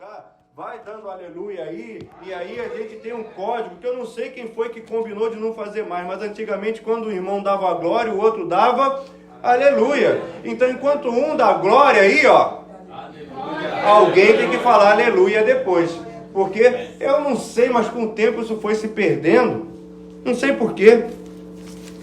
lugar, vai dando aleluia aí, e aí a gente tem um código, que eu não sei quem foi que combinou de não fazer mais, mas antigamente quando o irmão dava glória, o outro dava aleluia. Então enquanto um dá glória aí, ó, alguém tem que falar aleluia depois, porque eu não sei, mas com o tempo isso foi se perdendo, não sei porquê.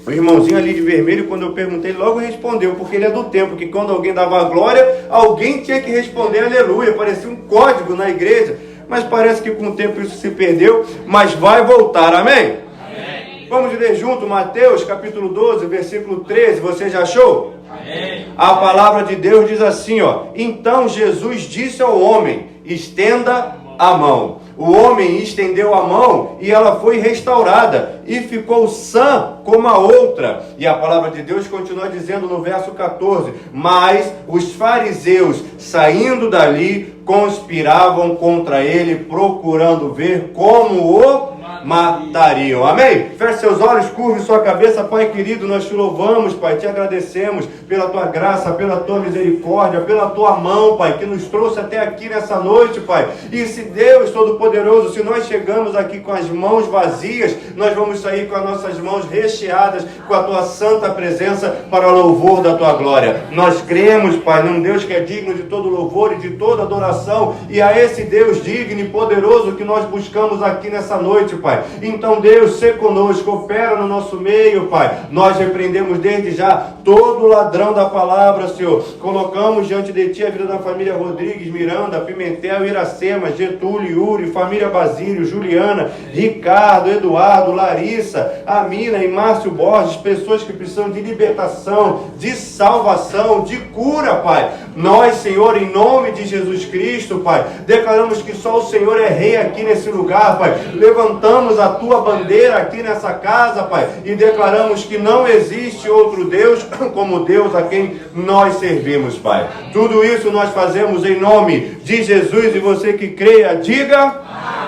O irmãozinho ali de vermelho, quando eu perguntei, logo respondeu, porque ele é do tempo que quando alguém dava glória, alguém tinha que responder aleluia, parecia um código na igreja, mas parece que com o tempo isso se perdeu, mas vai voltar, amém? Amém. Vamos ler junto Mateus capítulo 12, versículo 13, você já achou? Amém. A palavra de Deus diz assim, ó: então Jesus disse ao homem, estenda a mão. O homem estendeu a mão e ela foi restaurada e ficou sã como a outra. E a palavra de Deus continua dizendo no verso 14: mas os fariseus, saindo dali, conspiravam contra ele, procurando ver como o matariam. Amém? Feche seus olhos, curve sua cabeça. Pai querido, nós te louvamos, Pai, te agradecemos pela tua graça, pela tua misericórdia, pela tua mão, Pai, que nos trouxe até aqui nessa noite, Pai. E se Deus Todo-Poderoso, se nós chegamos aqui com as mãos vazias, nós vamos sair com as nossas mãos recheadas com a tua santa presença para o louvor da tua glória. Nós cremos, Pai, num Deus que é digno de todo louvor e de toda adoração, e a esse Deus digno e poderoso que nós buscamos aqui nessa noite, Pai. Então, Deus, se conosco, opera no nosso meio, Pai. Nós repreendemos desde já todo ladrão da palavra, Senhor. Colocamos diante de Ti a vida da família Rodrigues, Miranda, Pimentel, Iracema, Getúlio, Yuri, família Basílio, Juliana, Ricardo, Eduardo, Larissa, Amina e Márcio Borges, pessoas que precisam de libertação, de salvação, de cura, Pai. Nós, Senhor, em nome de Jesus Cristo, Pai, declaramos que só o Senhor é rei aqui nesse lugar, Pai. Levantamos a tua bandeira aqui nessa casa, Pai, e declaramos que não existe outro Deus como Deus a quem nós servimos, Pai. Tudo isso nós fazemos em nome de Jesus, e você que creia, diga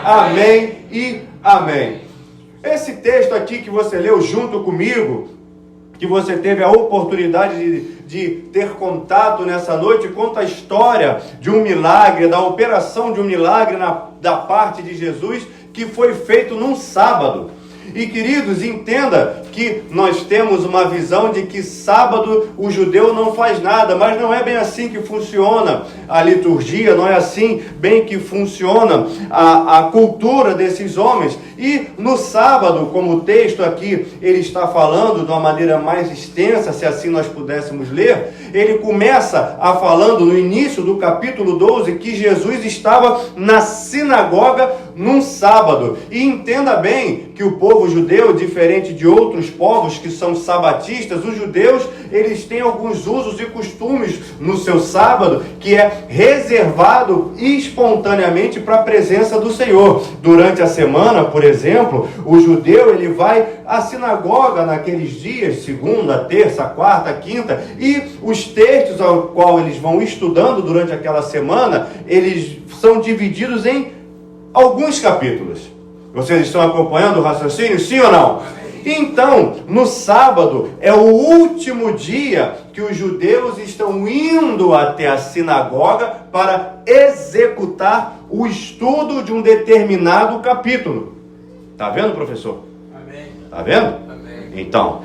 amém e amém. Esse texto aqui que você leu junto comigo, que você teve a oportunidade de ter contato nessa noite, conta a história de um milagre, da operação de um milagre da parte de Jesus, que foi feito num sábado. E queridos, entenda que nós temos uma visão de que sábado o judeu não faz nada, mas não é bem assim que funciona a liturgia, não é assim bem que funciona a cultura desses homens. E no sábado, como o texto aqui ele está falando de uma maneira mais extensa, se assim nós pudéssemos ler, ele começa falando no início do capítulo 12 que Jesus estava na sinagoga num sábado. E entenda bem que o povo judeu, diferente de outros povos que são sabatistas, os judeus, eles têm alguns usos e costumes no seu sábado que é reservado espontaneamente para a presença do Senhor. Durante a semana, por exemplo, o judeu ele vai à sinagoga naqueles dias, segunda, terça, quarta, quinta, e os textos ao qual eles vão estudando durante aquela semana, eles são divididos em alguns capítulos. Vocês estão acompanhando o raciocínio, sim ou não? Então, no sábado é o último dia que os judeus estão indo até a sinagoga para executar o estudo de um determinado capítulo. Tá vendo, professor? Amém. Tá vendo? Amém. Então,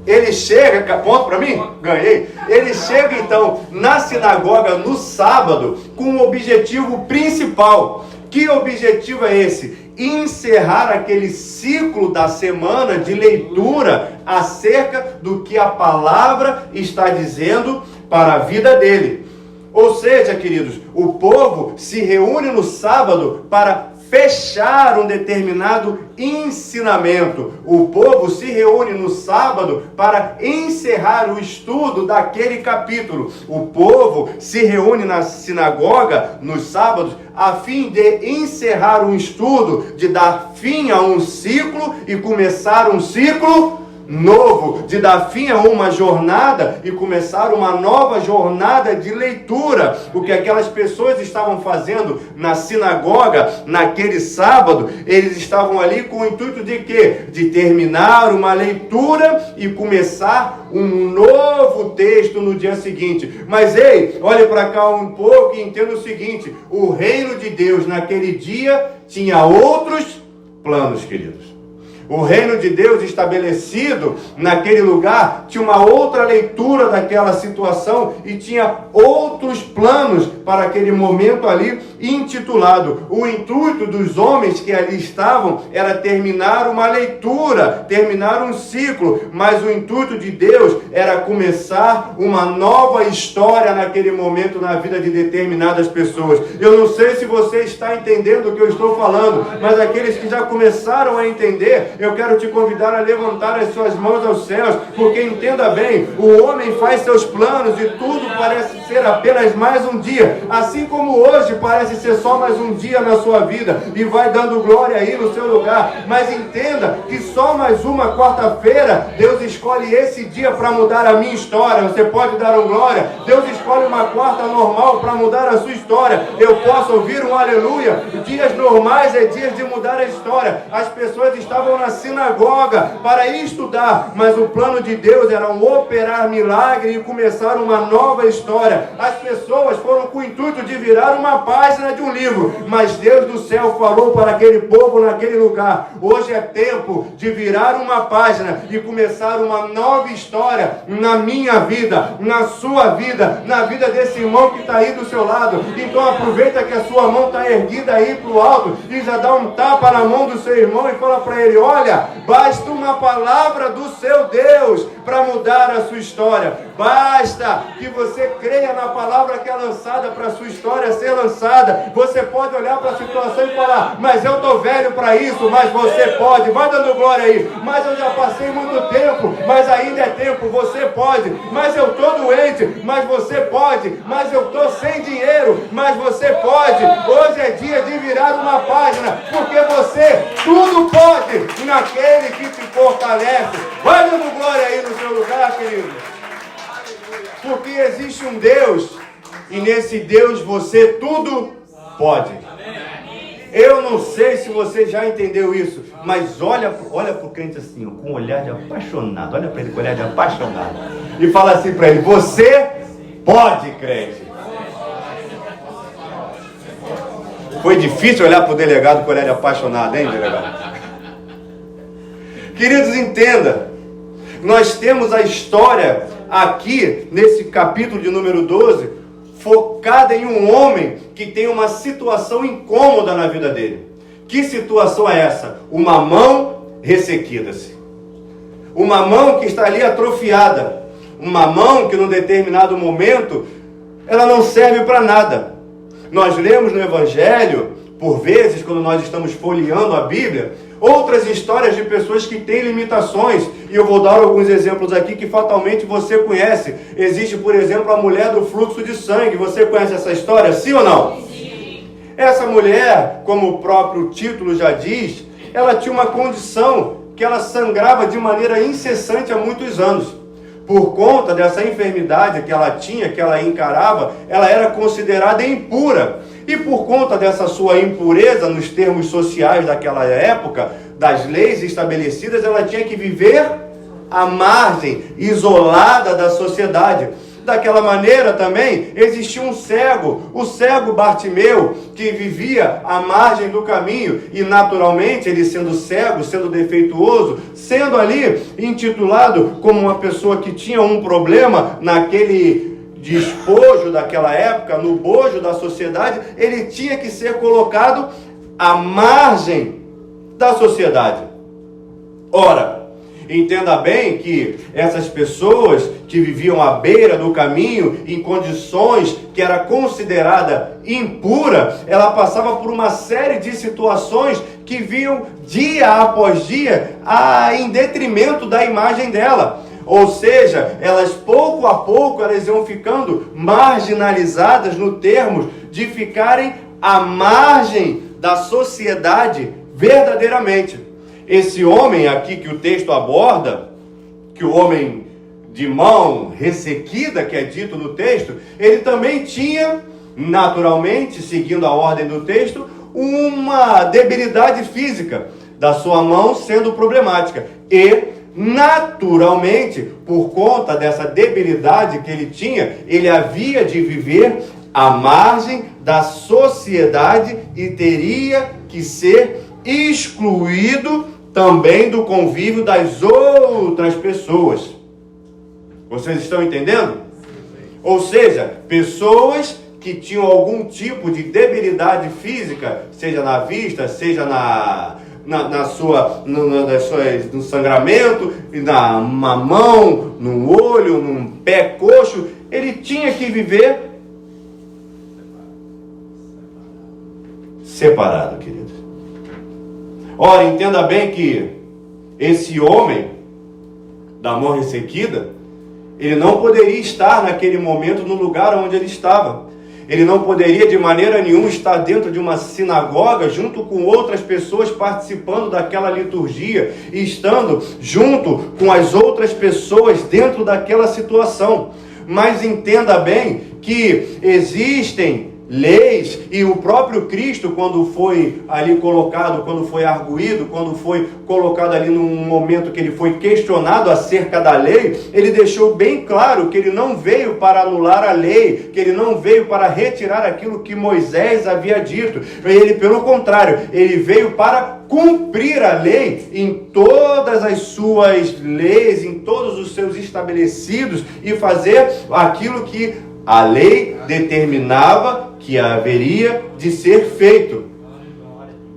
ele chega, ponto para mim? Ganhei. Ele chega então na sinagoga no sábado com um objetivo principal. Que objetivo é esse? Encerrar aquele ciclo da semana de leitura acerca do que a palavra está dizendo para a vida dele. Ou seja, queridos, o povo se reúne no sábado para fechar um determinado ensinamento. O povo se reúne no sábado para encerrar o estudo daquele capítulo. O povo se reúne na sinagoga nos sábados a fim de encerrar um estudo, de dar fim a um ciclo e começar um ciclo novo, de dar fim a uma jornada e começar uma nova jornada de leitura. O que aquelas pessoas estavam fazendo na sinagoga, naquele sábado, eles estavam ali com o intuito de quê? De terminar uma leitura e começar um novo texto no dia seguinte. Mas ei, olhe para cá um pouco e entenda o seguinte: o reino de Deus naquele dia tinha outros planos, queridos. O reino de Deus estabelecido naquele lugar tinha uma outra leitura daquela situação e tinha outros planos para aquele momento ali intitulado. O intuito dos homens que ali estavam era terminar uma leitura, terminar um ciclo, mas o intuito de Deus era começar uma nova história naquele momento na vida de determinadas pessoas. Eu não sei se você está entendendo o que eu estou falando, mas aqueles que já começaram a entender, eu quero te convidar a levantar as suas mãos aos céus, porque entenda bem, o homem faz seus planos e tudo parece ser apenas mais um dia, assim como hoje parece ser só mais um dia na sua vida, e vai dando glória aí no seu lugar, mas entenda que só mais uma quarta-feira, Deus escolhe esse dia para mudar a minha história. Você pode dar um glória? Deus escolhe uma quarta normal para mudar a sua história. Eu posso ouvir um aleluia? Dias normais é dias de mudar a história. As pessoas estavam na sinagoga para estudar, mas o plano de Deus era operar milagre e começar uma nova história. As pessoas foram com o intuito de virar uma página de um livro, mas Deus do céu falou para aquele povo naquele lugar: hoje é tempo de virar uma página e começar uma nova história na minha vida, na sua vida, na vida desse irmão que está aí do seu lado. Então aproveita que a sua mão está erguida aí para o alto e já dá um tapa na mão do seu irmão e fala para ele: olha, basta uma palavra do seu Deus para mudar a sua história. Basta que você creia na palavra que é lançada para a sua história ser lançada. Você pode olhar para a situação e falar: mas eu estou velho para isso. Mas você pode. Vai dando glória aí. Mas eu já passei muito tempo. Mas ainda é tempo. Você pode. Mas eu estou doente. Mas você pode. Mas eu estou sem dinheiro. Mas você pode. Hoje é dia de virar uma página, porque você tudo pode naquele que te fortalece. Vai dando glória aí no seu lugar, querido. Porque existe um Deus, e nesse Deus você tudo pode. Eu não sei se você já entendeu isso, mas olha para o crente assim, com um olhar de apaixonado. Olha para ele com um olhar de apaixonado e fala assim para ele: você pode, crente. Foi difícil olhar para o delegado com olhar de apaixonado, hein, delegado? Queridos, entenda, nós temos a história aqui, nesse capítulo de número 12, focada em um homem que tem uma situação incômoda na vida dele. Que situação é essa? Uma mão ressequida-se. Uma mão que está ali atrofiada. Uma mão que num determinado momento, ela não serve para nada. Nós lemos no Evangelho, por vezes, quando nós estamos folheando a Bíblia, outras histórias de pessoas que têm limitações, e eu vou dar alguns exemplos aqui que fatalmente você conhece. Existe, por exemplo, a mulher do fluxo de sangue. Você conhece essa história, sim ou não? Sim. Essa mulher, como o próprio título já diz, ela tinha uma condição que ela sangrava de maneira incessante há muitos anos. Por conta dessa enfermidade que ela tinha, que ela encarava, ela era considerada impura. E por conta dessa sua impureza, nos termos sociais daquela época, das leis estabelecidas, ela tinha que viver à margem, isolada da sociedade. Daquela maneira também existia um cego, o cego Bartimeu, que vivia à margem do caminho, e naturalmente ele sendo cego, sendo defeituoso, sendo ali intitulado como uma pessoa que tinha um problema naquele despojo daquela época, no bojo da sociedade, ele tinha que ser colocado à margem da sociedade. Ora, entenda bem que essas pessoas que viviam à beira do caminho, em condições que era considerada impura, ela passava por uma série de situações que vinham dia após dia em detrimento da imagem dela. Ou seja, elas pouco a pouco elas iam ficando marginalizadas no termo de ficarem à margem da sociedade verdadeiramente. Esse homem aqui que o texto aborda, que o homem de mão ressequida, que é dito no texto, ele também tinha, naturalmente, seguindo a ordem do texto, uma debilidade física da sua mão sendo problemática. E, naturalmente, por conta dessa debilidade que ele tinha, ele havia de viver à margem da sociedade e teria que ser excluído também do convívio das outras pessoas. Vocês estão entendendo? Ou seja, pessoas que tinham algum tipo de debilidade física, seja na vista, seja no sangramento, na mão, no olho, num pé coxo, ele tinha que viver separado, queridos. Ora, entenda bem que esse homem da mão ressequida, ele não poderia estar naquele momento no lugar onde ele estava. Ele não poderia de maneira nenhuma estar dentro de uma sinagoga junto com outras pessoas participando daquela liturgia e estando junto com as outras pessoas dentro daquela situação. Mas entenda bem que existem leis, e o próprio Cristo, quando foi ali colocado, quando foi arguído, quando foi colocado ali num momento que ele foi questionado acerca da lei, ele deixou bem claro que ele não veio para anular a lei, que ele não veio para retirar aquilo que Moisés havia dito. Ele, pelo contrário, ele veio para cumprir a lei em todas as suas leis, em todos os seus estabelecidos, e fazer aquilo que a lei determinava que haveria de ser feito.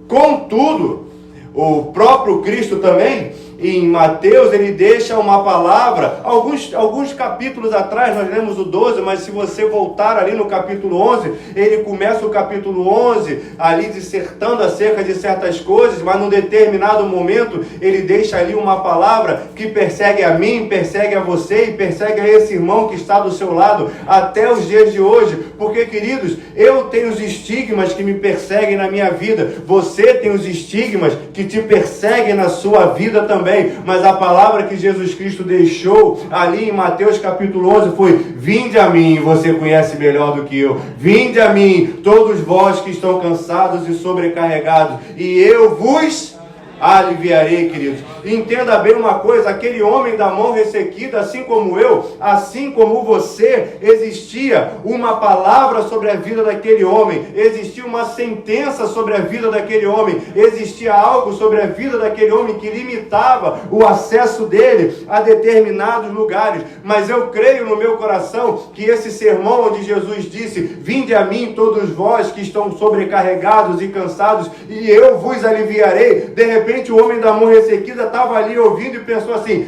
Contudo, o próprio Cristo também, em Mateus, ele deixa uma palavra, alguns capítulos atrás, nós lemos o 12, mas se você voltar ali no capítulo 11, ele começa o capítulo 11, ali dissertando acerca de certas coisas, mas num determinado momento, ele deixa ali uma palavra que persegue a mim, persegue a você e persegue a esse irmão que está do seu lado até os dias de hoje, porque, queridos, eu tenho os estigmas que me perseguem na minha vida, você tem os estigmas que te perseguem na sua vida também. Mas a palavra que Jesus Cristo deixou ali em Mateus capítulo 11 foi: vinde a mim, você conhece melhor do que eu, vinde a mim, todos vós que estão cansados e sobrecarregados, e eu vos aliviarei, queridos. Entenda bem uma coisa, aquele homem da mão ressequida, assim como eu, assim como você, existia uma palavra sobre a vida daquele homem, existia uma sentença sobre a vida daquele homem, existia algo sobre a vida daquele homem que limitava o acesso dele a determinados lugares. Mas eu creio no meu coração que esse sermão onde Jesus disse: vinde a mim todos vós que estão sobrecarregados e cansados, e eu vos aliviarei. De repente o homem da mão ressequida estava ali ouvindo e pensou assim: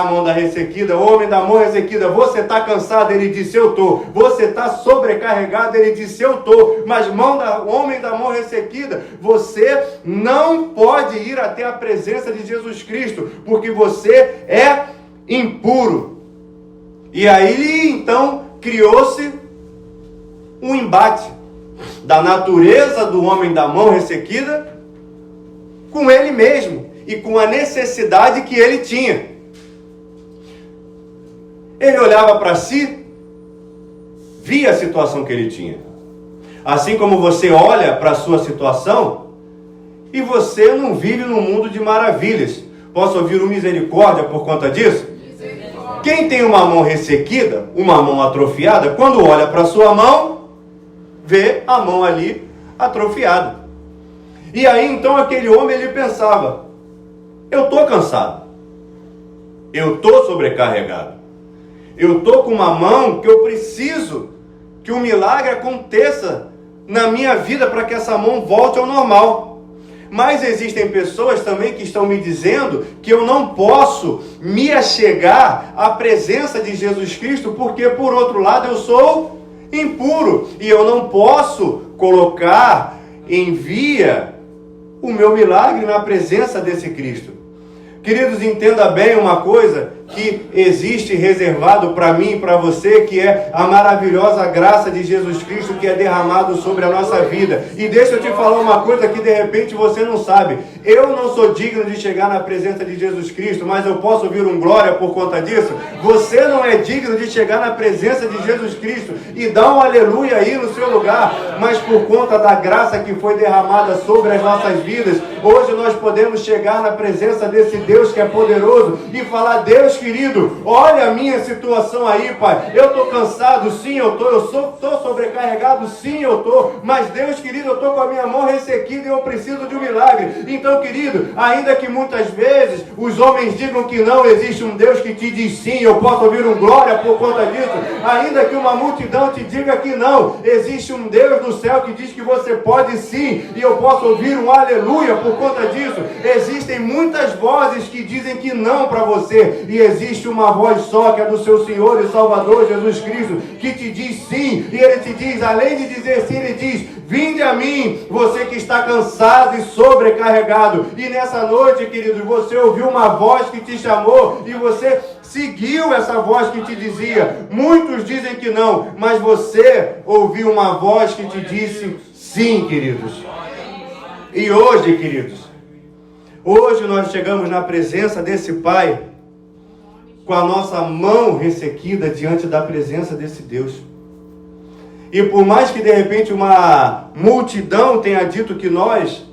mão da ressequida, homem da mão ressequida, você está cansado? Ele disse: eu estou. Você está sobrecarregado? Ele disse: eu estou. Mas homem da mão ressequida, você não pode ir até a presença de Jesus Cristo, porque você é impuro. E aí então criou-se um embate da natureza do homem da mão ressequida com ele mesmo e com a necessidade que ele tinha. Ele olhava para si, via a situação que ele tinha. Assim como você olha para a sua situação e você não vive num mundo de maravilhas. Posso ouvir um misericórdia por conta disso? Quem tem uma mão ressequida, uma mão atrofiada, quando olha para a sua mão, vê a mão ali atrofiada. E aí então aquele homem, ele pensava: eu estou cansado, eu estou sobrecarregado, eu estou com uma mão que eu preciso que um milagre aconteça na minha vida para que essa mão volte ao normal. Mas existem pessoas também que estão me dizendo que eu não posso me achegar à presença de Jesus Cristo, porque por outro lado eu sou impuro e eu não posso colocar em via o meu milagre na presença desse Cristo. Queridos, entenda bem uma coisa, que existe reservado para mim e para você, que é a maravilhosa graça de Jesus Cristo que é derramado sobre a nossa vida. E deixa eu te falar uma coisa que de repente você não sabe. Eu não sou digno de chegar na presença de Jesus Cristo, mas eu posso ouvir um glória por conta disso. Você não é digno de chegar na presença de Jesus Cristo e dar um aleluia aí no seu lugar, mas por conta da graça que foi derramada sobre as nossas vidas, hoje nós podemos chegar na presença desse Deus que é poderoso e falar: Deus querido, olha a minha situação aí, Pai. Eu estou cansado, sim, eu estou sobrecarregado, sim, eu estou, mas Deus querido, eu estou com a minha mão ressequida e eu preciso de um milagre. Então, querido, ainda que muitas vezes os homens digam que não existe um Deus que te diz sim, eu posso ouvir um glória por conta disso. Ainda que uma multidão te diga que não, existe um Deus do céu que diz que você pode sim, e eu posso ouvir um aleluia por conta disso. Existem muitas vozes que dizem que não para você, e existe uma voz só, que é do seu Senhor e Salvador Jesus Cristo, que te diz sim, e Ele te diz, além de dizer sim, Ele diz: vinde a mim, você que está cansado e sobrecarregado. E nessa noite, querido, você ouviu uma voz que te chamou, e você seguiu essa voz que te dizia. Muitos dizem que não, mas você ouviu uma voz que te disse sim, queridos. E hoje, queridos, hoje nós chegamos na presença desse Pai, com a nossa mão ressequida diante da presença desse Deus. E por mais que de repente uma multidão tenha dito que nós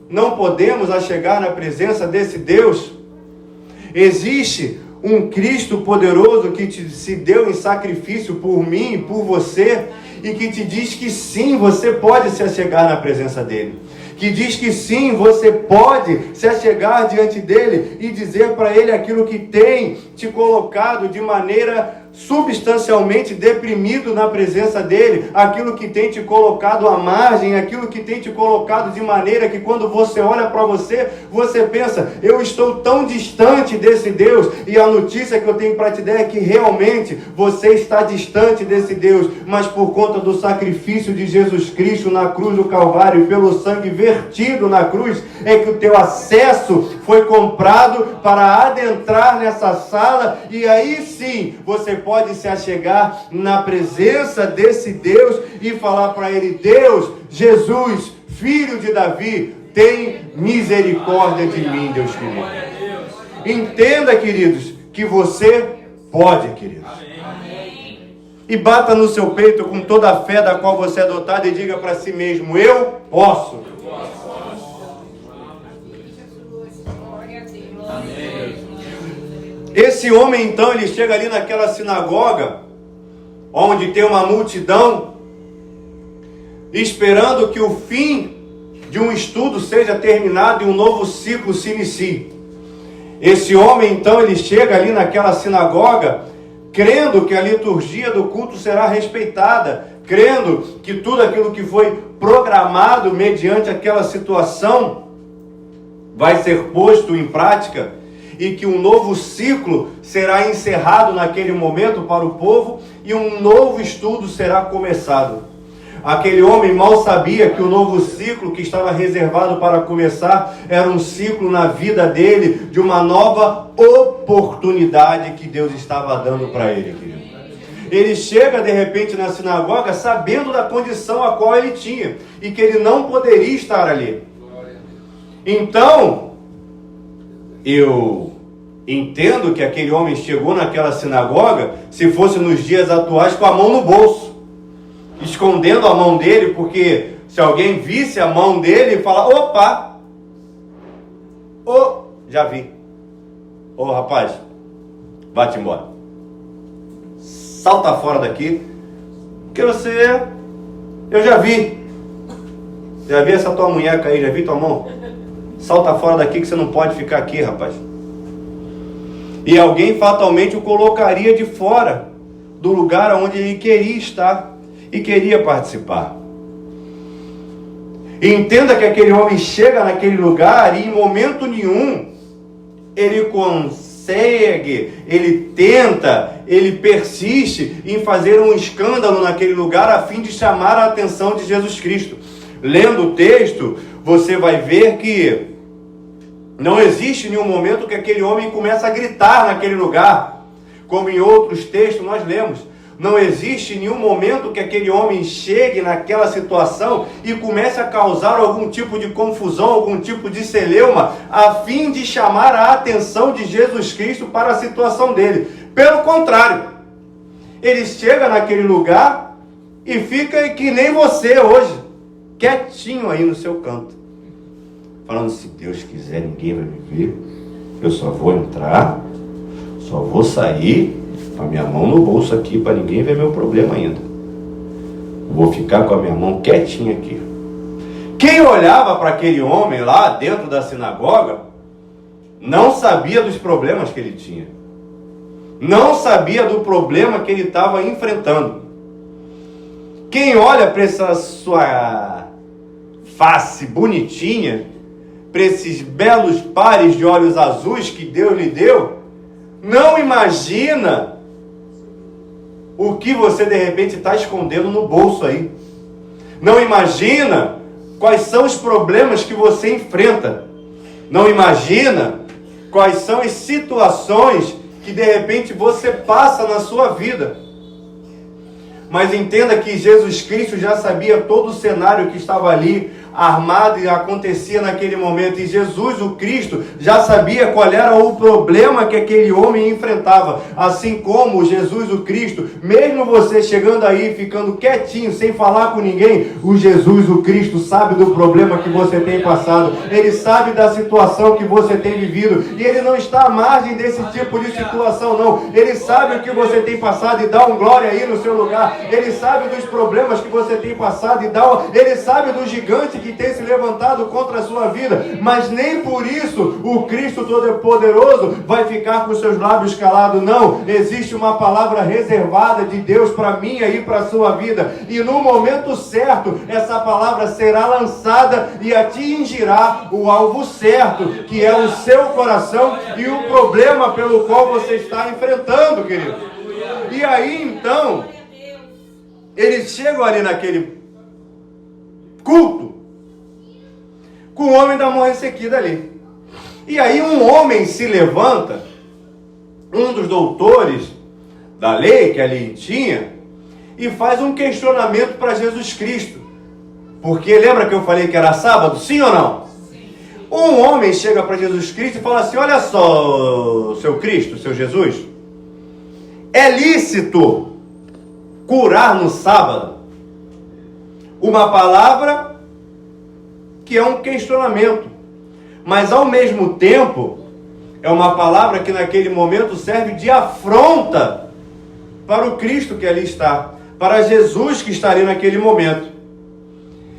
não podemos chegar na presença desse Deus, existe um Cristo poderoso que se deu em sacrifício por mim e por você, e que te diz que sim, você pode se achegar na presença dele. Que diz que sim, você pode se achegar diante dele e dizer para ele aquilo que tem te colocado de maneira substancialmente deprimido na presença dele, aquilo que tem te colocado à margem, aquilo que tem te colocado de maneira que quando você olha para você, você pensa: eu estou tão distante desse Deus. E a notícia que eu tenho para te dar é que realmente você está distante desse Deus, mas por conta do sacrifício de Jesus Cristo na cruz do Calvário, pelo sangue vertido na cruz, é que o teu acesso foi comprado para adentrar nessa sala, e aí sim você pode se achegar na presença desse Deus e falar para ele: Deus, Jesus, filho de Davi, tem misericórdia de mim, Deus querido. Entenda, queridos, que você pode, queridos. E bata no seu peito com toda a fé da qual você é dotado e diga para si mesmo: eu posso. Esse homem então, ele chega ali naquela sinagoga, onde tem uma multidão, esperando que o fim de um estudo seja terminado e um novo ciclo se inicie. Esse homem então, ele chega ali naquela sinagoga, crendo que a liturgia do culto será respeitada, crendo que tudo aquilo que foi programado mediante aquela situação vai ser posto em prática, e que um novo ciclo será encerrado naquele momento para o povo, e um novo estudo será começado. Aquele homem mal sabia que o novo ciclo que estava reservado para começar era um ciclo na vida dele, de uma nova oportunidade que Deus estava dando para ele, querido. Ele chega de repente na sinagoga sabendo da condição a qual ele tinha, e que ele não poderia estar ali. Então, eu entendo que aquele homem chegou naquela sinagoga, se fosse nos dias atuais, com a mão no bolso, escondendo a mão dele, porque se alguém visse a mão dele e falar: opa, já vi, rapaz, vai-te embora, salta fora daqui, porque eu já vi essa tua munheca aí, já vi tua mão, salta fora daqui que você não pode ficar aqui, rapaz. E alguém fatalmente o colocaria de fora do lugar onde ele queria estar e queria participar. E entenda que aquele homem chega naquele lugar e em momento nenhum ele consegue, ele tenta, ele persiste em fazer um escândalo naquele lugar a fim de chamar a atenção de Jesus Cristo. Lendo o texto, você vai ver que Não existe nenhum momento que aquele homem começa a gritar naquele lugar, como em outros textos nós lemos. Não existe nenhum momento que aquele homem chegue naquela situação e comece a causar algum tipo de confusão, algum tipo de celeuma, a fim de chamar a atenção de Jesus Cristo para a situação dele. Pelo contrário, ele chega naquele lugar e fica que nem você hoje, quietinho aí no seu canto, falando: se Deus quiser, ninguém vai me ver, eu só vou entrar, só vou sair com a minha mão no bolso aqui para ninguém ver meu problema ainda. Vou ficar com a minha mão quietinha aqui. Quem olhava para aquele homem lá dentro da sinagoga não sabia dos problemas que ele tinha. Não sabia do problema que ele estava enfrentando. Quem olha para essa sua face bonitinha, para esses belos pares de olhos azuis que Deus lhe deu, não imagina o que você de repente está escondendo no bolso aí. Não imagina quais são os problemas que você enfrenta. Não imagina quais são as situações que de repente você passa na sua vida. Mas entenda que Jesus Cristo já sabia todo o cenário que estava ali armado e acontecia naquele momento. E Jesus, o Cristo, já sabia qual era o problema que aquele homem enfrentava. Assim como Jesus, o Cristo, mesmo você chegando aí, ficando quietinho, sem falar com ninguém, o Jesus, o Cristo, sabe do problema que você tem passado. Ele sabe da situação que você tem vivido. E Ele não está à margem desse tipo de situação, não. Ele sabe o que você tem passado e dá um glória aí no seu lugar. Ele sabe dos problemas que você tem passado e Ele sabe do gigante que tem se levantado contra a sua vida, mas nem por isso o Cristo Todo-Poderoso vai ficar com seus lábios calados, não. Existe uma palavra reservada de Deus para mim e para a sua vida, e no momento certo, essa palavra será lançada e atingirá o alvo certo, que é o seu coração e o problema pelo qual você está enfrentando, querido. E aí, então, eles chegam ali naquele culto, com o homem da mão ressequida ali. E aí um homem se levanta, um dos doutores da lei que ali tinha, e faz um questionamento para Jesus Cristo. Porque lembra que eu falei que era sábado? Sim ou não? Sim. Um homem chega para Jesus Cristo e fala assim: olha só, seu Cristo, seu Jesus, é lícito curar no sábado? Uma palavra que é um questionamento, mas ao mesmo tempo é uma palavra que naquele momento serve de afronta para o Cristo que ali está, para Jesus que está ali naquele momento.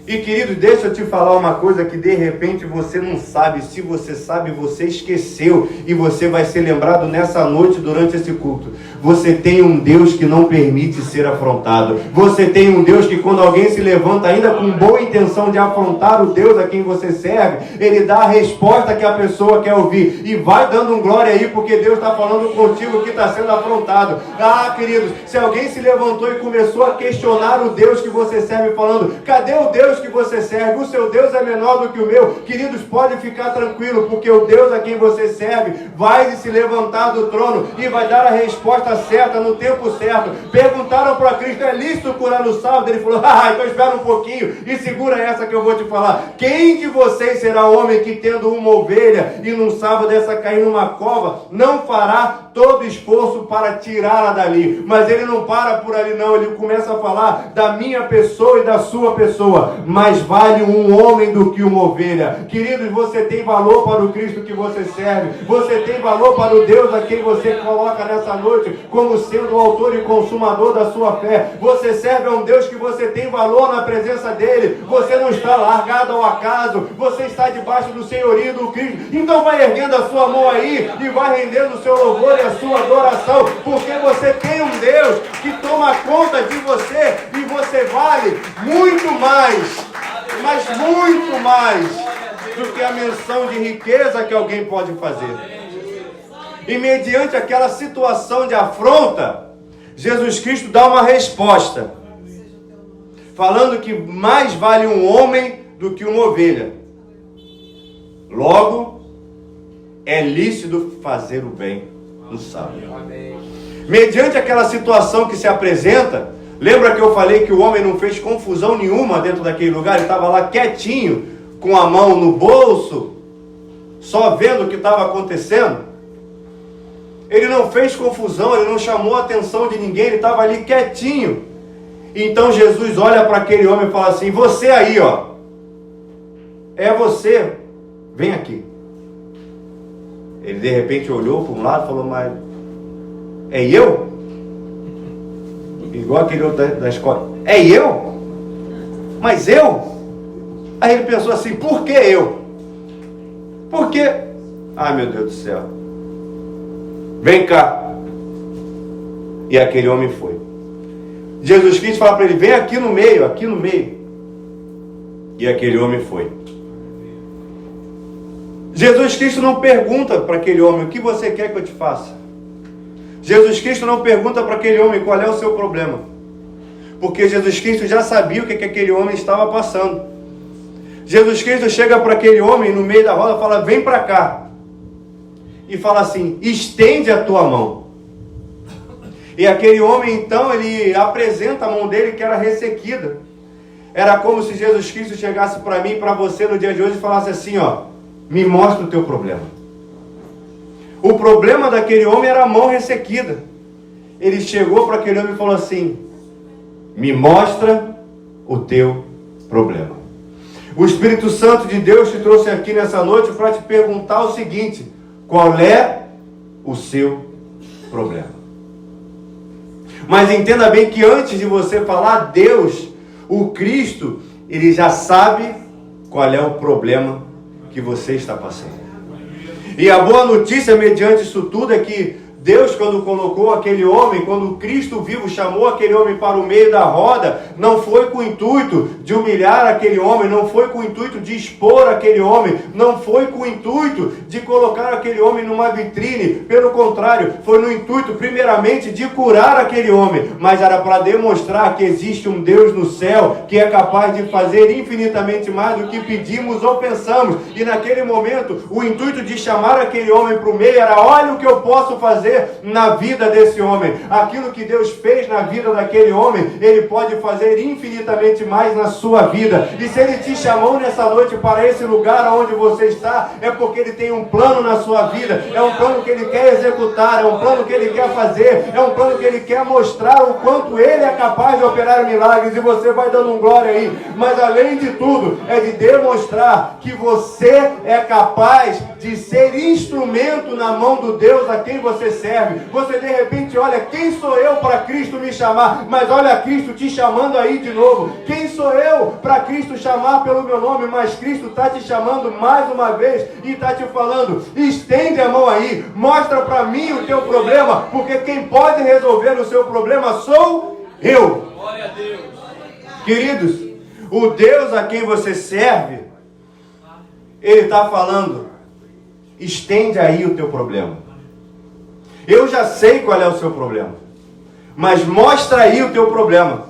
E querido, deixa eu te falar uma coisa que de repente você não sabe. Se você sabe, você esqueceu, e você vai ser lembrado nessa noite durante esse culto. Você tem um Deus que não permite ser afrontado. Você tem um Deus que, quando alguém se levanta ainda com boa intenção de afrontar o Deus a quem você serve, Ele dá a resposta que a pessoa quer ouvir. E vai dando um glória aí, porque Deus está falando contigo que está sendo afrontado. Ah, queridos, se alguém se levantou e começou a questionar o Deus que você serve, falando: cadê o Deus que você serve? O seu Deus é menor do que o meu. Queridos, pode ficar tranquilo, porque o Deus a quem você serve vai se levantar do trono e vai dar a resposta certa, no tempo certo. Perguntaram para Cristo: é lícito curar no sábado? Ele falou: então espera um pouquinho e segura essa que eu vou te falar. Quem de vocês será o homem que, tendo uma ovelha e num sábado essa cair numa cova, não fará todo esforço para tirá-la dali? Mas ele não para por ali não, ele começa a falar da minha pessoa e da sua pessoa. Mais vale um homem do que uma ovelha. Queridos, você tem valor para o Cristo que você serve. Você tem valor para o Deus a quem você coloca nessa noite como sendo o autor e consumador da sua fé. Você serve a um Deus que você tem valor na presença dele. Você não está largado ao acaso. Você está debaixo do senhorio do Cristo. Então vai erguendo a sua mão aí e vai rendendo o seu louvor e a sua adoração, porque você tem um Deus que toma conta de você, e você vale muito mais, mas muito mais do que a menção de riqueza que alguém pode fazer. E mediante aquela situação de afronta, Jesus Cristo dá uma resposta, falando que mais vale um homem do que uma ovelha. Logo, é lícito fazer o bem no sábado. Mediante aquela situação que se apresenta, lembra que eu falei que o homem não fez confusão nenhuma dentro daquele lugar? Ele estava lá quietinho, com a mão no bolso, só vendo o que estava acontecendo. Ele não fez confusão, ele não chamou a atenção de ninguém, ele estava ali quietinho. Então Jesus olha para aquele homem e fala assim: você aí, ó, é você, vem aqui. Ele de repente olhou para um lado e falou: mas é eu? Igual aquele outro da escola: é eu? Mas eu? Aí ele pensou assim: por que eu? Por quê? Ai, meu Deus do céu, vem cá. E aquele homem foi. Jesus Cristo fala para ele: vem aqui no meio, aqui no meio. E aquele homem foi. Jesus Cristo não pergunta para aquele homem: o que você quer que eu te faça? Jesus Cristo não pergunta para aquele homem qual é o seu problema, porque Jesus Cristo já sabia o que aquele homem estava passando. Jesus Cristo chega para aquele homem no meio da roda e fala: vem para cá. E fala assim: estende a tua mão. E aquele homem então, ele apresenta a mão dele, que era ressequida. Era como se Jesus Cristo chegasse para mim e para você no dia de hoje e falasse assim: ó, me mostra o teu problema. O problema daquele homem era a mão ressequida. Ele chegou para aquele homem e falou assim: me mostra o teu problema. O Espírito Santo de Deus te trouxe aqui nessa noite para te perguntar o seguinte: qual é o seu problema? Mas entenda bem que antes de você falar, Deus, o Cristo, Ele já sabe qual é o problema que você está passando. E a boa notícia mediante isso tudo é que Deus, quando colocou aquele homem, quando o Cristo vivo chamou aquele homem para o meio da roda, não foi com o intuito de humilhar aquele homem, não foi com o intuito de expor aquele homem, não foi com o intuito de colocar aquele homem numa vitrine, pelo contrário, foi no intuito primeiramente de curar aquele homem, mas era para demonstrar que existe um Deus no céu que é capaz de fazer infinitamente mais do que pedimos ou pensamos. E naquele momento, o intuito de chamar aquele homem para o meio era: olha o que eu posso fazer na vida desse homem. Aquilo que Deus fez na vida daquele homem, Ele pode fazer infinitamente mais na sua vida. E se Ele te chamou nessa noite para esse lugar onde você está, é porque Ele tem um plano na sua vida, é um plano que Ele quer executar, é um plano que Ele quer fazer, é um plano que Ele quer mostrar o quanto Ele é capaz de operar milagres. E você vai dando um glória aí. Mas além de tudo, é de demonstrar que você é capaz de ser instrumento na mão do Deus a quem você serve. Você de repente olha: quem sou eu para Cristo me chamar? Mas olha Cristo te chamando aí de novo. Quem sou eu para Cristo chamar pelo meu nome? Mas Cristo está te chamando mais uma vez e está te falando: estende a mão aí, mostra para mim o teu problema, porque quem pode resolver o seu problema sou eu. Glória a Deus. Queridos, o Deus a quem você serve, Ele está falando: estende aí o teu problema. Eu já sei qual é o seu problema, mas mostra aí o teu problema.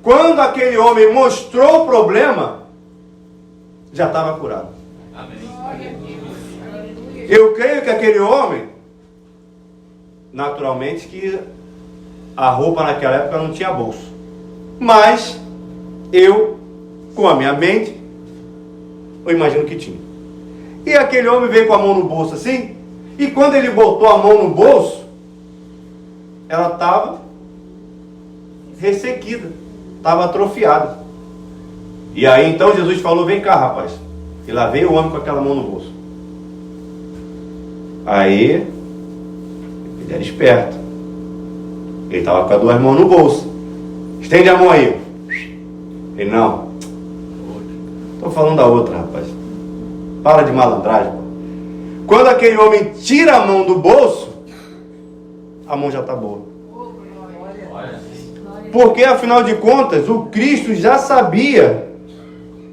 Quando aquele homem mostrou o problema, já estava curado. Amém. Eu creio que aquele homem, naturalmente que a roupa naquela época não tinha bolso, mas eu, com a minha mente, eu imagino que tinha. E aquele homem veio com a mão no bolso assim, e quando ele botou a mão no bolso, ela estava ressequida, estava atrofiada. E aí então Jesus falou: vem cá, rapaz. E lá veio o homem com aquela mão no bolso. Aí ele era esperto, ele estava com as duas mãos no bolso. Estende a mão aí. Ele: não, estou falando da outra, rapaz. Para de malandragem. Quando aquele homem tira a mão do bolso, a mão já está boa. Porque afinal de contas, o Cristo já sabia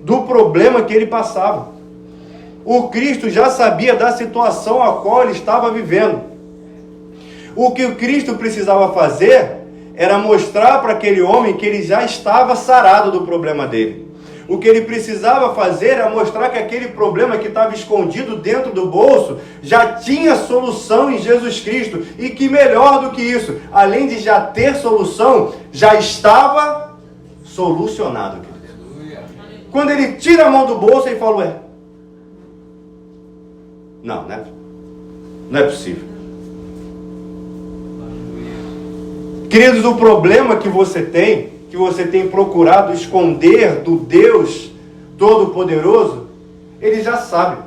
do problema que ele passava. O Cristo já sabia da situação a qual ele estava vivendo. O que o Cristo precisava fazer era mostrar para aquele homem que ele já estava sarado do problema dele. O que ele precisava fazer era mostrar que aquele problema que estava escondido dentro do bolso já tinha solução em Jesus Cristo. E que melhor do que isso, além de já ter solução, já estava solucionado. Quando ele tira a mão do bolso, ele fala, não é possível. Queridos, o problema que você tem procurado esconder do Deus Todo-Poderoso, Ele já sabe,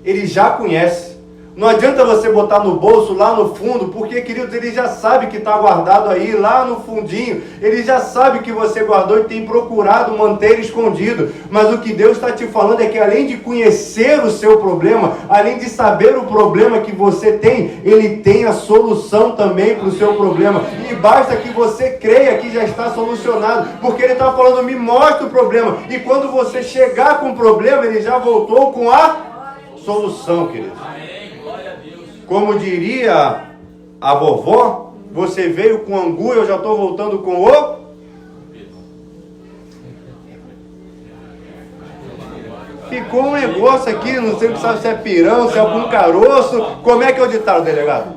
Ele já conhece. Não adianta você botar no bolso, lá no fundo, porque, queridos, Ele já sabe que está guardado aí, lá no fundinho. Ele já sabe que você guardou e tem procurado manter escondido. Mas o que Deus está te falando é que, além de conhecer o seu problema, além de saber o problema que você tem, Ele tem a solução também para o seu problema. E basta que você creia que já está solucionado, porque Ele está falando, me mostra o problema. E quando você chegar com o problema, Ele já voltou com a solução, queridos. Como diria a vovó, você veio com angu, eu já estou voltando com o... Ficou um negócio aqui, não sei se é pirão, se é algum caroço. Como é que é o ditado, delegado?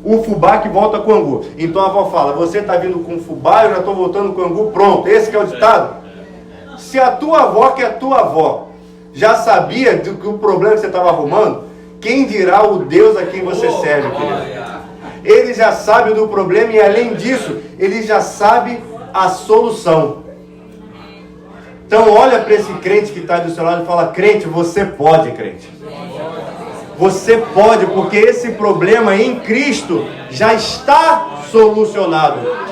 O fubá que volta com angu. Então a avó fala, você está vindo com fubá, eu já estou voltando com angu, pronto. Esse que é o ditado? Se a tua avó, que é a tua avó, já sabia do o problema que você estava arrumando, quem dirá o Deus a quem você serve, querido? Ele já sabe do problema e, além disso, ele já sabe a solução. Então, olha para esse crente que está do seu lado e fala, crente, você pode, crente. Você pode, porque esse problema em Cristo já está solucionado.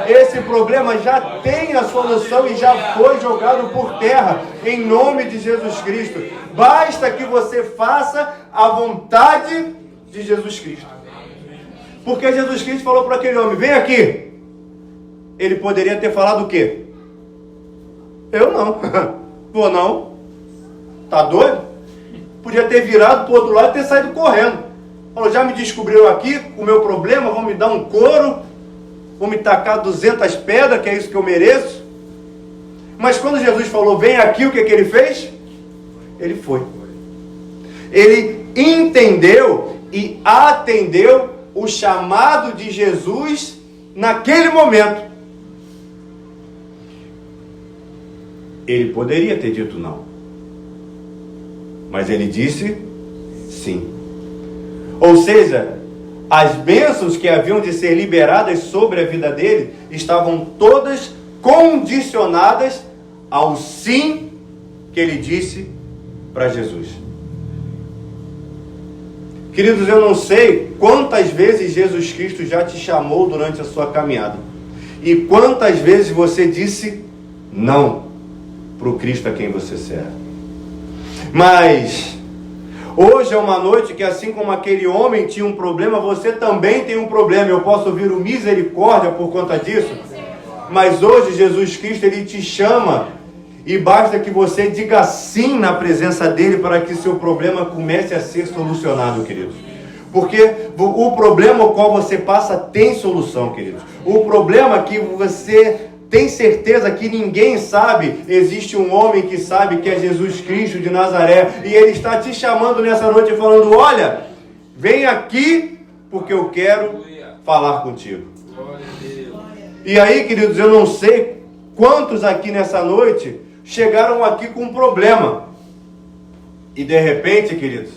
Esse problema já tem a solução e já foi jogado por terra, em nome de Jesus Cristo. Basta que você faça a vontade de Jesus Cristo. Porque Jesus Cristo falou para aquele homem, vem aqui. Ele poderia ter falado o quê? Eu não. Vou não. Tá doido? Podia ter virado para o outro lado e ter saído correndo. Falou, já me descobriram aqui o meu problema, vão me dar um couro. Vou me tacar 200 pedras, que é isso que eu mereço. Mas quando Jesus falou, vem aqui, o que ele fez? Ele foi. Ele entendeu e atendeu o chamado de Jesus naquele momento. Ele poderia ter dito não. Mas ele disse sim. Ou seja, as bênçãos que haviam de ser liberadas sobre a vida dele estavam todas condicionadas ao sim que ele disse para Jesus. Queridos, eu não sei quantas vezes Jesus Cristo já te chamou durante a sua caminhada. E quantas vezes você disse não para o Cristo a quem você serve. Mas hoje é uma noite que, assim como aquele homem tinha um problema, você também tem um problema. Eu posso ouvir o misericórdia por conta disso. Mas hoje Jesus Cristo, Ele te chama e basta que você diga sim na presença dEle para que seu problema comece a ser solucionado, queridos. Porque o problema ao qual você passa tem solução, queridos. O problema que você tem certeza que ninguém sabe, existe um homem que sabe, que é Jesus Cristo de Nazaré, e Ele está te chamando nessa noite falando, olha, vem aqui porque eu quero falar contigo. E aí, queridos, eu não sei quantos aqui nessa noite chegaram aqui com um problema. E de repente, queridos,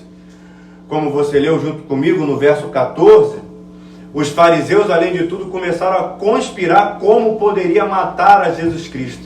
como você leu junto comigo no verso 14, os fariseus, além de tudo, começaram a conspirar como poderia matar a Jesus Cristo.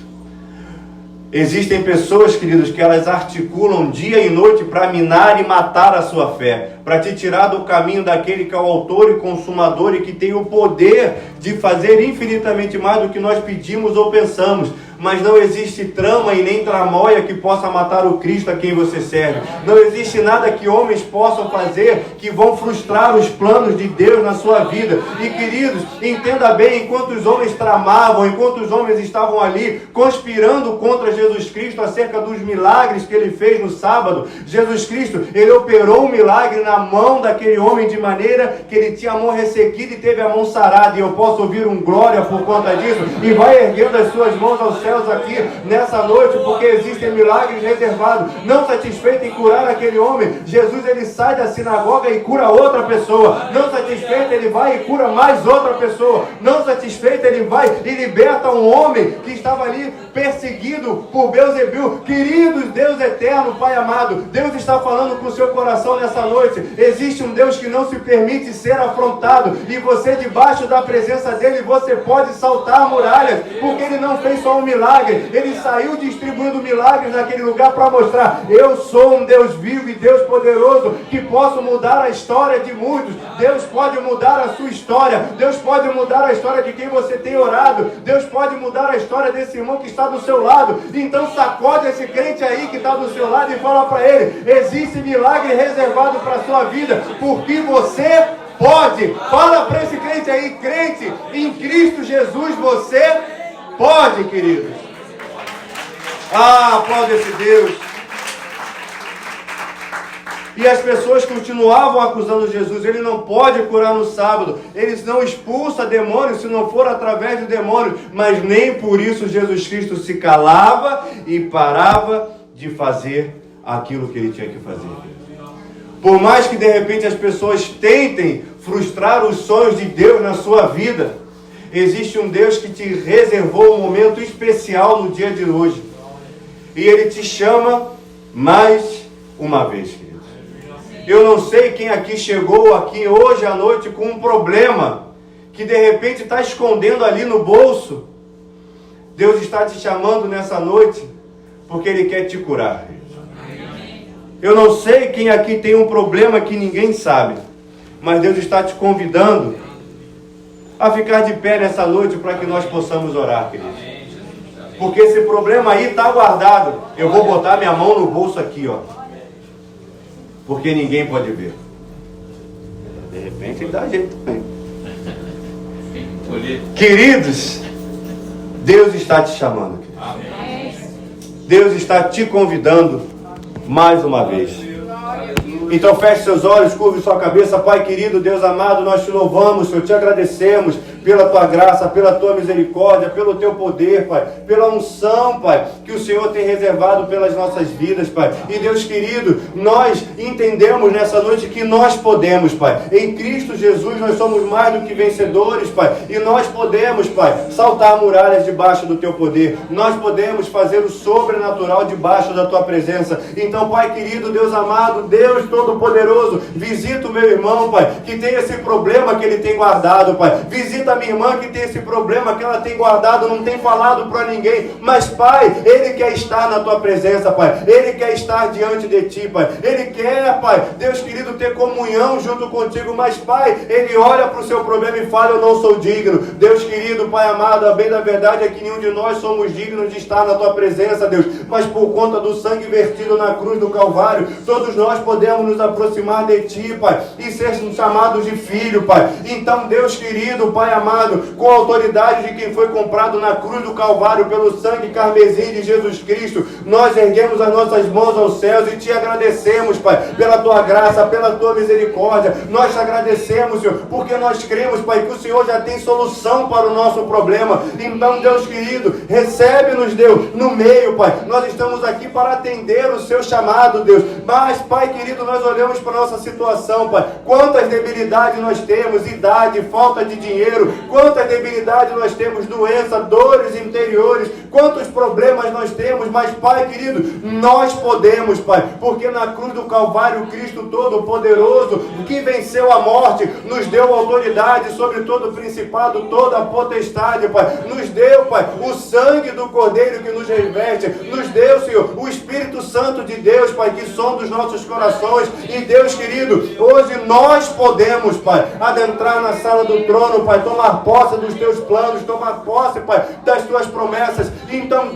Existem pessoas, queridos, que elas articulam dia e noite para minar e matar a sua fé, para te tirar do caminho daquele que é o autor e consumador e que tem o poder de fazer infinitamente mais do que nós pedimos ou pensamos. mas não existe trama e nem tramóia que possa matar o Cristo a quem você serve. Não existe nada que homens possam fazer que vão frustrar os planos de Deus na sua vida. E queridos, entenda bem, enquanto os homens tramavam, enquanto os homens estavam ali conspirando contra Jesus Cristo acerca dos milagres que ele fez no sábado, Jesus Cristo, ele operou um milagre na mão daquele homem de maneira que ele tinha a mão ressequida e teve a mão sarada. E eu posso ouvir um glória por conta disso. E vai erguendo as suas mãos aos céus aqui nessa noite, porque existem milagres reservados. Não satisfeito em curar aquele homem, Jesus ele sai da sinagoga e cura outra pessoa. Não satisfeito, ele vai e cura mais outra pessoa. Não satisfeito, ele vai e liberta um homem que estava ali perseguido por Beelzebul. Queridos, Deus eterno, Pai amado, Deus está falando com o seu coração nessa noite. Existe um Deus que não se permite ser afrontado, e você debaixo da presença dele, você pode saltar muralhas, porque ele não fez só um milagre, ele saiu distribuindo milagres naquele lugar para mostrar: eu sou um Deus vivo e Deus poderoso, que posso mudar a história de muitos. Deus pode mudar a sua história, Deus pode mudar a história de quem você tem orado, Deus pode mudar a história desse irmão que está do seu lado. Então sacode esse crente aí que está do seu lado e fala para ele: existe milagre reservado para a sua vida, porque você pode. Fala para esse crente aí: crente, em Cristo Jesus você pode, queridos. Aplaude esse Deus. E as pessoas continuavam acusando Jesus: ele não pode curar no sábado, ele não expulsa demônios se não for através do demônio. Mas nem por isso Jesus Cristo se calava e parava de fazer aquilo que ele tinha que fazer. Por mais que de repente as pessoas tentem frustrar os sonhos de Deus na sua vida, existe um Deus que te reservou um momento especial no dia de hoje. E ele te chama mais uma vez, queridos. Eu não sei quem aqui chegou aqui hoje à noite com um problema que de repente está escondendo ali no bolso. Deus está te chamando nessa noite porque ele quer te curar. Eu não sei quem aqui tem um problema que ninguém sabe, mas Deus está te convidando a ficar de pé nessa noite para que nós possamos orar, queridos. Porque esse problema aí está guardado. Eu vou botar minha mão no bolso aqui, ó, porque ninguém pode ver. De repente dá jeito também. Queridos, Deus está te chamando, queridos. Deus está te convidando mais uma vez. Então feche seus olhos, curve sua cabeça. Pai querido, Deus amado, nós te louvamos, Senhor, te agradecemos pela tua graça, pela tua misericórdia, pelo teu poder, Pai, pela unção, Pai, que o Senhor tem reservado pelas nossas vidas, Pai. E Deus querido, nós entendemos nessa noite que nós podemos, Pai. Em Cristo Jesus nós somos mais do que vencedores, Pai. E nós podemos, Pai, saltar muralhas debaixo do teu poder. Nós podemos fazer o sobrenatural debaixo da tua presença. Então, Pai querido, Deus amado, Deus Todo-Poderoso, visita o meu irmão, Pai, que tem esse problema que ele tem guardado, Pai. Visita a minha irmã que tem esse problema que ela tem guardado, não tem falado para ninguém. Mas, Pai, ele quer estar na tua presença, Pai. Ele quer estar diante de ti, Pai. Ele quer, Pai, Deus querido, ter comunhão junto contigo. Mas, Pai, ele olha para o seu problema e fala: eu não sou digno. Deus querido, Pai amado, a bem da verdade é que nenhum de nós somos dignos de estar na tua presença, Deus. Mas por conta do sangue vertido na cruz do Calvário, todos nós podemos nos aproximar de ti, Pai, e ser chamados de filho, Pai. Então, Deus querido, Pai amado, com a autoridade de quem foi comprado na cruz do Calvário pelo sangue carmesim de Jesus Cristo, nós erguemos as nossas mãos aos céus e te agradecemos, Pai, pela tua graça, pela tua misericórdia. Nós te agradecemos, Senhor, porque nós cremos, Pai, que o Senhor já tem solução para o nosso problema. Então, Deus querido, recebe-nos, Deus, no meio, Pai. Nós estamos aqui para atender o seu chamado, Deus. Mas, Pai querido, nós olhamos para a nossa situação, Pai. Quantas debilidades nós temos: idade, falta de dinheiro. Quantas debilidades nós temos: doença, dores interiores. Quantos problemas nós temos. Mas, Pai querido, nós podemos, Pai, porque na cruz do Calvário, Cristo Todo-Poderoso, que venceu a morte, nos deu autoridade sobre todo o principado, toda a potestade, Pai. Nos deu, Pai, o sangue do Cordeiro que nos reveste. Nos deu, Senhor, o Espírito Santo de Deus, Pai, que sonda os nossos corações. E Deus querido, hoje nós podemos, Pai, adentrar na sala do trono, Pai, tomar posse dos teus planos, tomar posse, Pai, das tuas promessas. Então,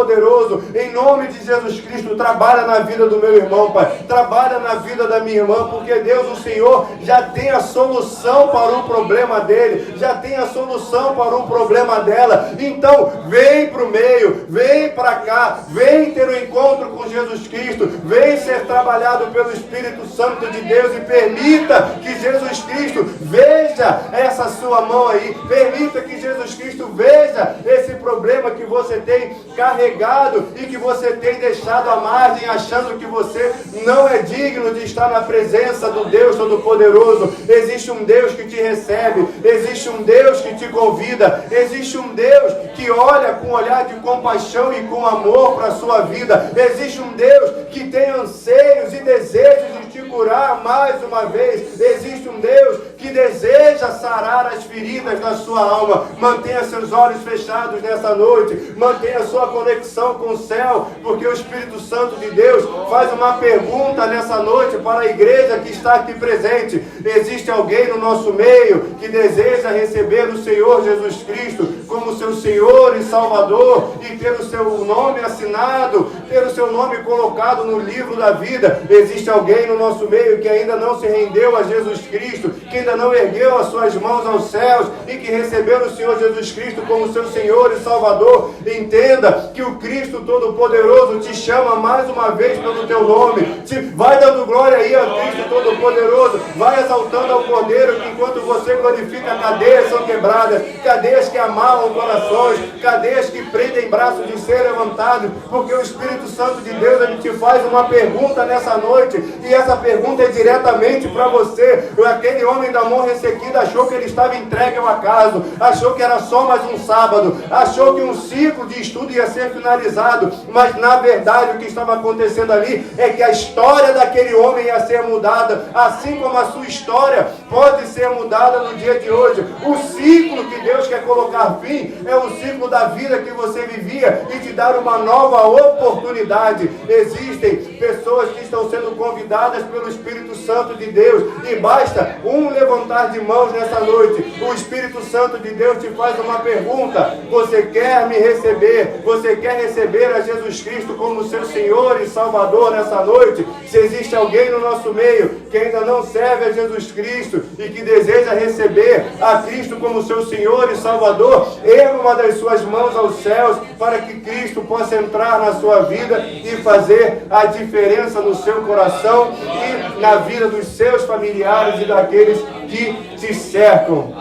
Todo-Poderoso, em nome de Jesus Cristo, trabalha na vida do meu irmão, Pai. Trabalha na vida da minha irmã, porque Deus, o Senhor, já tem a solução para o problema dele, já tem a solução para o problema dela. Então, vem para o meio, vem para cá, vem ter um encontro com Jesus Cristo, vem ser trabalhado pelo Espírito Santo de Deus e permita que Jesus Cristo veja essa sua mão aí, permita que Jesus Cristo veja esse problema que você tem carregado e que você tem deixado à margem, achando que você não é digno de estar na presença do Deus Todo-Poderoso. Existe um Deus que te recebe, existe um Deus que te convida, existe um Deus que olha com um olhar de compaixão e com amor para a sua vida, existe um Deus que tem anseios e desejos de te curar mais uma vez, existe um Deus que deseja sarar as feridas da sua alma. Mantenha seus olhos fechados nessa noite, mantenha sua conexão com o céu, porque o Espírito Santo de Deus faz uma pergunta nessa noite para a igreja que está aqui presente. Existe alguém no nosso meio que deseja receber o Senhor Jesus Cristo como seu Senhor e Salvador e ter o seu nome assinado, ter o seu nome colocado no livro da vida? Existe alguém no nosso meio que ainda não se rendeu a Jesus Cristo, que ainda não ergueu as suas mãos aos céus e que recebeu o Senhor Jesus Cristo como seu Senhor e Salvador? Entenda que o Cristo Todo-Poderoso te chama mais uma vez pelo teu nome. Vai dando glória aí a Cristo Todo-Poderoso, vai exaltando ao Cordeiro, que enquanto você glorifica, cadeias são quebradas, cadeias que amalam corações, cadeias que prendem braços de ser levantados, porque o Espírito Santo de Deus, ele te faz uma pergunta nessa noite, e essa pergunta é diretamente para você. Aquele homem da mão ressequida achou que ele estava entregue ao acaso, achou que era só mais um sábado, achou que um ciclo de estudo ia ser finalizado, mas na verdade o que estava acontecendo ali é que a história daquele homem ia ser mudada, assim como a sua história pode ser mudada no dia de hoje. O ciclo que Deus quer colocar fim é o ciclo da vida que você vivia e te dar uma nova oportunidade. Existem pessoas que estão sendo convidadas pelo Espírito Santo de Deus, e basta um levantar de mãos nessa noite. O Espírito Santo de Deus te faz uma pergunta: você quer me receber? Você quer receber a Jesus Cristo como seu Senhor e Salvador nessa noite? Se existe alguém no nosso meio que ainda não serve a Jesus Cristo e que deseja receber a Cristo como seu Senhor e Salvador, erga uma das suas mãos aos céus para que Cristo possa entrar na sua vida e fazer a diferença no seu coração e na vida dos seus familiares e daqueles que te cercam.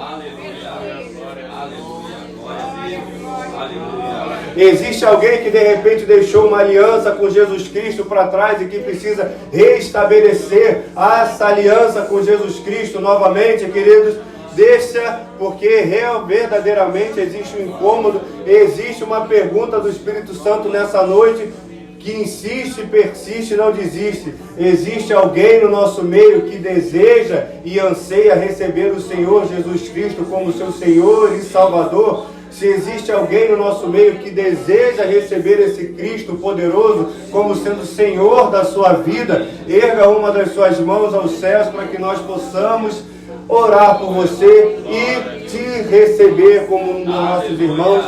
Existe alguém que de repente deixou uma aliança com Jesus Cristo para trás e que precisa restabelecer essa aliança com Jesus Cristo novamente, queridos? Deixa, porque verdadeiramente existe um incômodo, existe uma pergunta do Espírito Santo nessa noite que insiste, persiste e não desiste. Existe alguém no nosso meio que deseja e anseia receber o Senhor Jesus Cristo como seu Senhor e Salvador? Se existe alguém no nosso meio que deseja receber esse Cristo poderoso como sendo Senhor da sua vida, erga uma das suas mãos aos céus para que nós possamos orar por você e te receber como um dos nossos irmãos.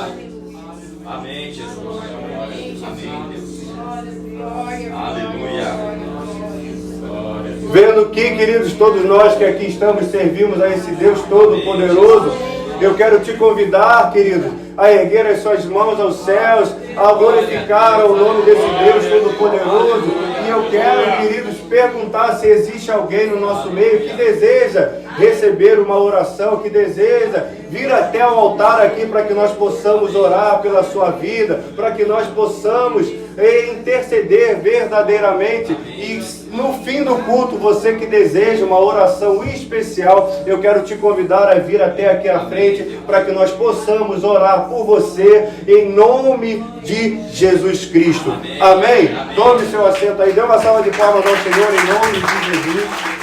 Amém, Jesus. Amém, Deus. Aleluia. Vendo que, queridos, todos nós que aqui estamos servimos a esse Deus Todo-Poderoso, eu quero te convidar, querido, a erguer as suas mãos aos céus, a glorificar o nome desse Deus Todo-Poderoso. E eu quero, queridos, perguntar se existe alguém no nosso meio que deseja receber uma oração, que deseja vir até o altar aqui para que nós possamos orar pela sua vida, para que nós possamos interceder verdadeiramente. E no fim do culto, você que deseja uma oração especial, eu quero te convidar a vir até aqui à frente para que nós possamos orar por você em nome de Jesus Cristo. Amém? Tome seu assento aí, dê uma salva de palmas ao Senhor em nome de Jesus.